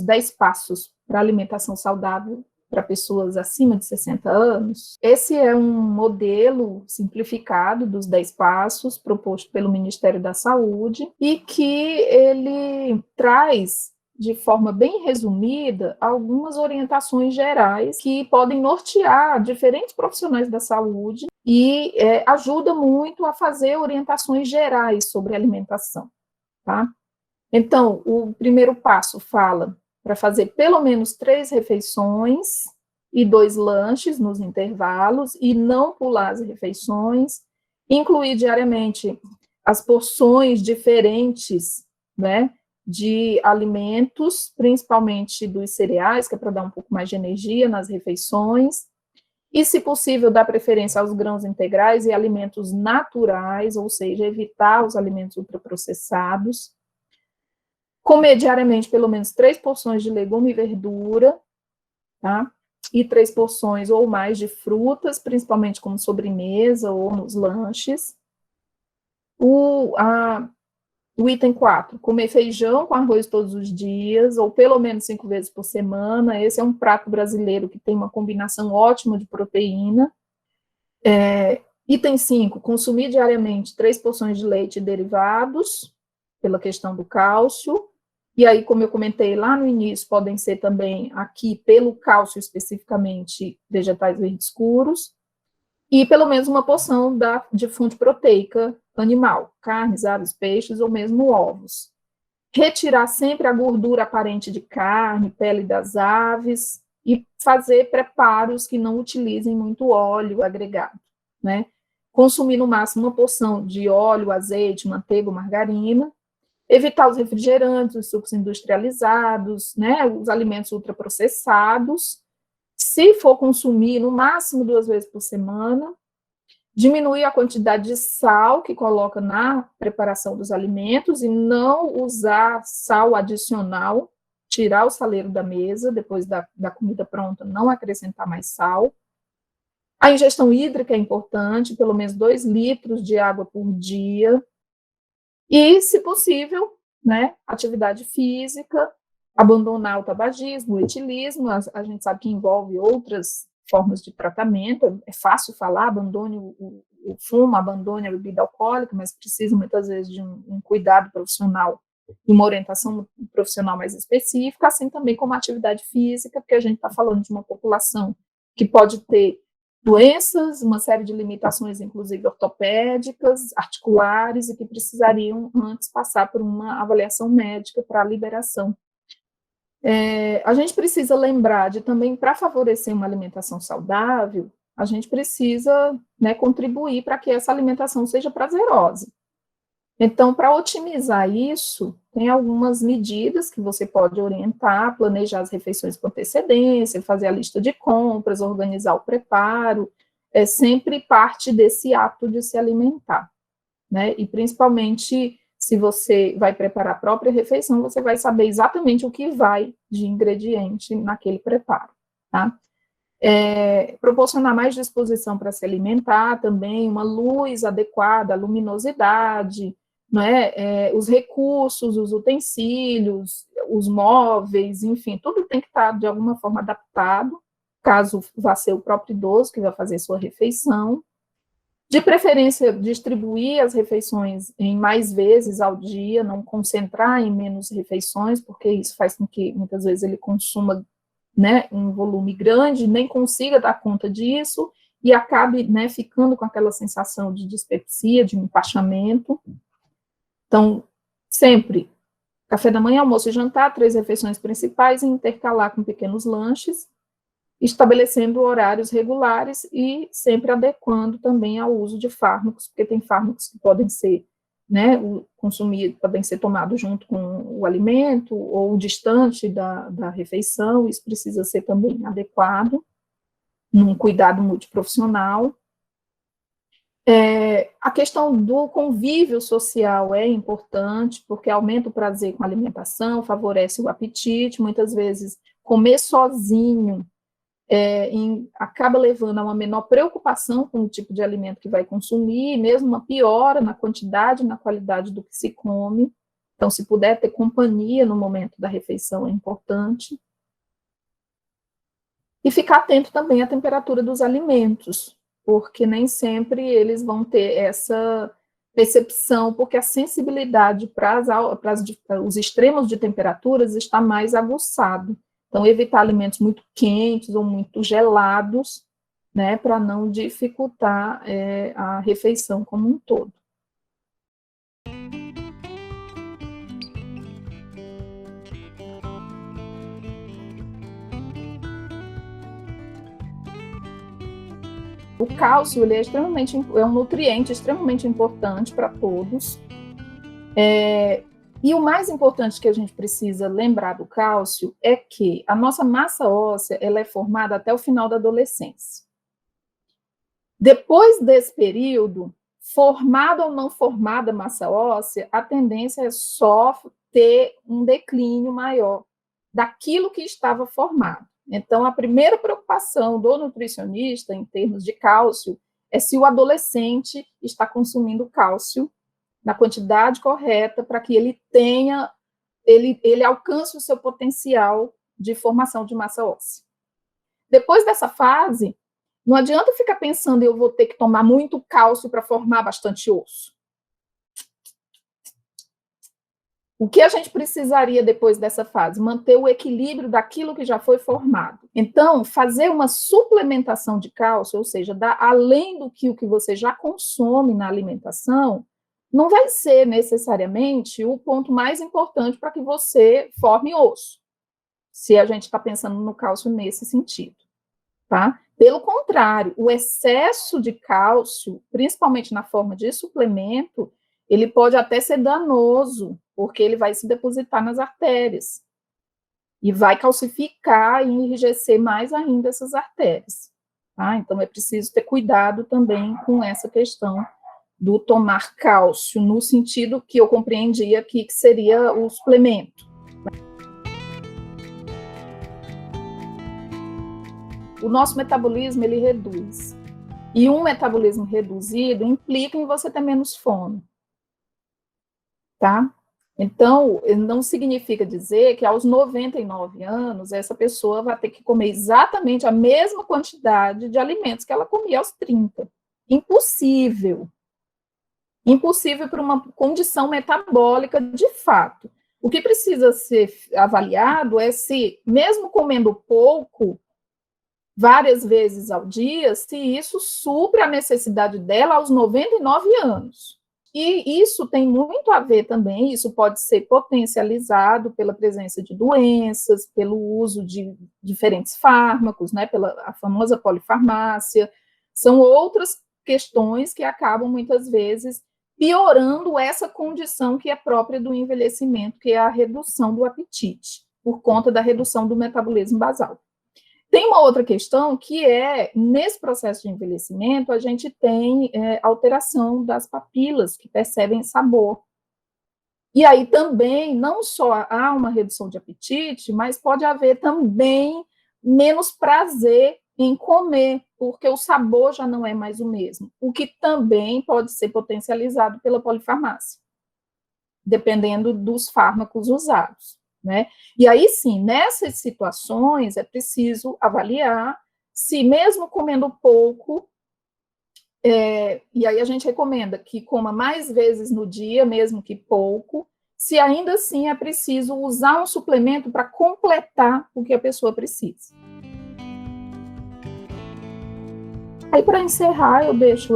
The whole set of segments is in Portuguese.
10 passos para alimentação saudável para pessoas acima de 60 anos. Esse é um modelo simplificado dos 10 passos proposto pelo Ministério da Saúde e que ele traz, de forma bem resumida, algumas orientações gerais que podem nortear diferentes profissionais da saúde e ajuda muito a fazer orientações gerais sobre alimentação, tá? Então, o primeiro passo fala para fazer pelo menos 3 refeições e 2 lanches nos intervalos e não pular as refeições, incluir diariamente as porções diferentes, né, de alimentos, principalmente dos cereais, que é para dar um pouco mais de energia nas refeições, e, se possível, dar preferência aos grãos integrais e alimentos naturais, ou seja, evitar os alimentos ultraprocessados. Comer diariamente pelo menos 3 porções de legume e verdura, tá? E 3 porções ou mais de frutas, principalmente como sobremesa ou nos lanches. O item 4, comer feijão com arroz todos os dias, ou pelo menos 5 vezes por semana. Esse é um prato brasileiro que tem uma combinação ótima de proteína. Item 5, consumir diariamente 3 porções de leite e derivados, pela questão do cálcio. E aí, como eu comentei lá no início, podem ser também aqui, pelo cálcio especificamente, vegetais verdes escuros, e pelo menos uma porção de fonte proteica animal, carnes, aves, peixes ou mesmo ovos. Retirar sempre a gordura aparente de carne, pele das aves, e fazer preparos que não utilizem muito óleo agregado, né? Consumir no máximo uma porção de óleo, azeite, manteiga ou margarina. Evitar os refrigerantes, os sucos industrializados, né, os alimentos ultraprocessados. Se for consumir, no máximo 2 vezes por semana. Diminuir a quantidade de sal que coloca na preparação dos alimentos e não usar sal adicional. Tirar o saleiro da mesa, depois da comida pronta, não acrescentar mais sal. A ingestão hídrica é importante, pelo menos 2 litros de água por dia. E, se possível, né, atividade física, abandonar o tabagismo, o etilismo, a gente sabe que envolve outras formas de tratamento, é fácil falar, abandone o fumo, abandone a bebida alcoólica, mas precisa muitas vezes de um cuidado profissional, uma orientação profissional mais específica, assim também como a atividade física, porque a gente está falando de uma população que pode ter doenças, uma série de limitações, inclusive ortopédicas, articulares, e que precisariam antes passar por uma avaliação médica para a liberação. A gente precisa lembrar de também, para favorecer uma alimentação saudável, a gente precisa, né, contribuir para que essa alimentação seja prazerosa. Então, para otimizar isso, tem algumas medidas que você pode orientar, planejar as refeições com antecedência, fazer a lista de compras, organizar o preparo, é sempre parte desse ato de se alimentar, né? E principalmente, se você vai preparar a própria refeição, você vai saber exatamente o que vai de ingrediente naquele preparo, tá? Proporcionar mais disposição para se alimentar também, uma luz adequada, luminosidade, não é? Os recursos, os utensílios, os móveis, enfim, tudo tem que estar de alguma forma adaptado, caso vá ser o próprio idoso que vai fazer sua refeição. De preferência, distribuir as refeições em mais vezes ao dia, não concentrar em menos refeições, porque isso faz com que muitas vezes ele consuma, né, um volume grande, nem consiga dar conta disso, e acabe, né, ficando com aquela sensação de dispepsia, de empachamento. Então, sempre, café da manhã, almoço e jantar, 3 refeições principais, e intercalar com pequenos lanches, estabelecendo horários regulares e sempre adequando também ao uso de fármacos, porque tem fármacos que podem ser, né, consumidos, podem ser tomados junto com o alimento ou distante da refeição, isso precisa ser também adequado, num cuidado multiprofissional. A questão do convívio social é importante, porque aumenta o prazer com a alimentação, favorece o apetite, muitas vezes comer sozinho acaba levando a uma menor preocupação com o tipo de alimento que vai consumir, mesmo uma piora na quantidade e na qualidade do que se come. Então, se puder ter companhia no momento da refeição, é importante. E ficar atento também à temperatura dos alimentos, porque nem sempre eles vão ter essa percepção, porque a sensibilidade para os extremos de temperaturas está mais aguçado. Então, evitar alimentos muito quentes ou muito gelados, né, para não dificultar a refeição como um todo. O cálcio, ele é um nutriente extremamente importante para todos. E o mais importante que a gente precisa lembrar do cálcio é que a nossa massa óssea ela é formada até o final da adolescência. Depois desse período, formada ou não formada massa óssea, a tendência é só ter um declínio maior daquilo que estava formado. Então, a primeira preocupação do nutricionista, em termos de cálcio, é se o adolescente está consumindo cálcio na quantidade correta para que ele alcance o seu potencial de formação de massa óssea. Depois dessa fase, não adianta ficar pensando eu vou ter que tomar muito cálcio para formar bastante osso. O que a gente precisaria depois dessa fase? Manter o equilíbrio daquilo que já foi formado. Então, fazer uma suplementação de cálcio, ou seja, além do que o que você já consome na alimentação, não vai ser necessariamente o ponto mais importante para que você forme osso, se a gente está pensando no cálcio nesse sentido, tá? Pelo contrário, o excesso de cálcio, principalmente na forma de suplemento, ele pode até ser danoso, porque ele vai se depositar nas artérias e vai calcificar e enrijecer mais ainda essas artérias, tá? Então, é preciso ter cuidado também com essa questão do tomar cálcio, no sentido que eu compreendi aqui, que seria o suplemento. O nosso metabolismo, ele reduz. E um metabolismo reduzido implica em você ter menos fome. Tá? Então, não significa dizer que aos 99 anos, essa pessoa vai ter que comer exatamente a mesma quantidade de alimentos que ela comia aos 30. Impossível. Impossível para uma condição metabólica de fato. O que precisa ser avaliado é se, mesmo comendo pouco, várias vezes ao dia, se isso supre a necessidade dela aos 99 anos. E isso tem muito a ver também, isso pode ser potencializado pela presença de doenças, pelo uso de diferentes fármacos, né, a famosa polifarmácia. São outras questões que acabam, muitas vezes, piorando essa condição que é própria do envelhecimento, que é a redução do apetite, por conta da redução do metabolismo basal. Tem uma outra questão que nesse processo de envelhecimento, a gente tem alteração das papilas que percebem sabor. E aí também, não só há uma redução de apetite, mas pode haver também menos prazer em comer, porque o sabor já não é mais o mesmo, o que também pode ser potencializado pela polifarmácia, dependendo dos fármacos usados. Né? E aí sim, nessas situações é preciso avaliar se mesmo comendo pouco, e aí a gente recomenda que coma mais vezes no dia, mesmo que pouco, se ainda assim é preciso usar um suplemento para completar o que a pessoa precisa. Aí para encerrar eu deixo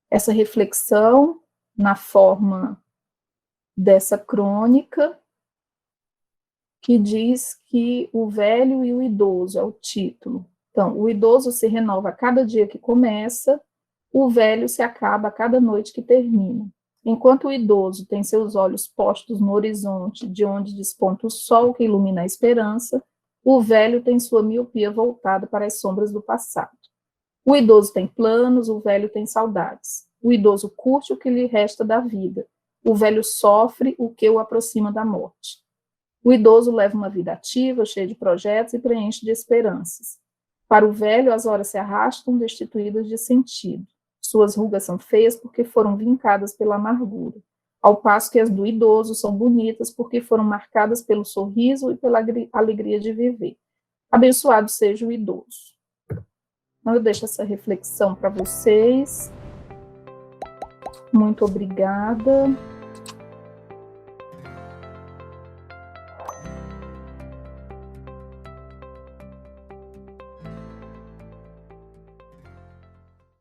essa reflexão na forma dessa crônica, que diz que o velho e o idoso é o título. Então, o idoso se renova a cada dia que começa, o velho se acaba a cada noite que termina. Enquanto o idoso tem seus olhos postos no horizonte, de onde desponta o sol que ilumina a esperança, o velho tem sua miopia voltada para as sombras do passado. O idoso tem planos, o velho tem saudades. O idoso curte o que lhe resta da vida. O velho sofre o que o aproxima da morte. O idoso leva uma vida ativa, cheia de projetos e preenche de esperanças. Para o velho, as horas se arrastam destituídas de sentido. Suas rugas são feias porque foram vincadas pela amargura. ao passo que as do idoso são bonitas porque foram marcadas pelo sorriso e pela alegria de viver. Abençoado seja o idoso. Então, eu deixo essa reflexão para vocês. Muito obrigada.